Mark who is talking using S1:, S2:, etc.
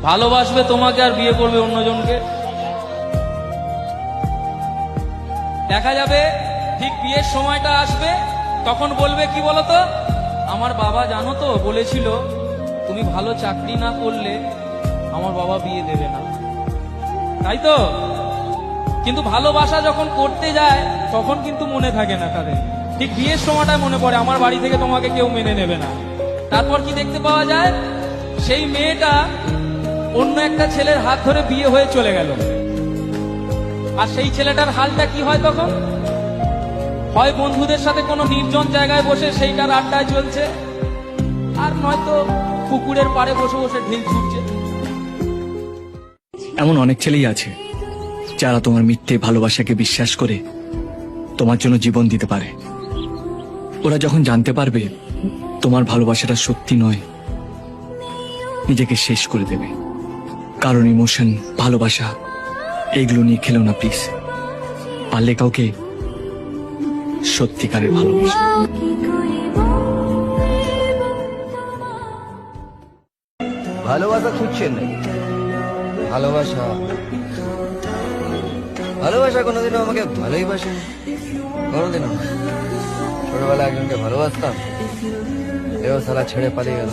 S1: ভালোবাসবে তোমাকে আর বিয়ে করবে অন্যজনকে। দেখা যাবে ঠিক বিয়ের সময়টা আসবে, তখন বলবে কি বলতো, আমার বাবা জানো তো বলেছিল তুমি ভালো চাকরি না করলে আমার বাবা বিয়ে দেবে না, তাই তো? কিন্তু ভালোবাসা যখন করতে যায় তখন কিন্তু মনে থাকে না তাদের, ঠিক বিয়ের সময়টায় মনে পড়ে আমার বাড়ি থেকে তোমাকে কেউ মেনে নেবে না। তারপর কি দেখতে পাওয়া যায়, সেই মেয়েটা অন্য একটা ছেলের হাত ধরে বিয়ে হয়ে চলে গেল। আর সেই ছেলেটার হালটা কি হয় তখন? হয় বন্ধুদের সাথে কোনো নির্জন জায়গায় বসে সেইটার আড্ডায় চলছে, আর নয়তো পুকুরের পাড়ে বসে বসে ঢিল ছুটছে।
S2: এমন অনেক ছেলেই আছে যারা তোমার মিথ্যে ভালোবাসাকে বিশ্বাস করে তোমার জন্য জীবন দিতে পারে। ওরা যখন জানতে পারবে তোমার ভালোবাসাটা সত্যি নয়, নিজেকে শেষ করে দেবে। কারণ ইমোশন, ভালোবাসা এগুলো নিয়ে খেলো না প্লিজ। পারলে কাউকে সত্যিকারের ভালোবাসা।
S3: ভালোবাসা খুঁজছেন নাকি? ভালোবাসা ভালোবাসা কোনোদিনও আমাকে ভালোই বাসেনি, কোনোদিনও। ছোটবেলা একজনকে ভালোবাসতাম, এও সালা ছেড়ে পালিয়ে গেল।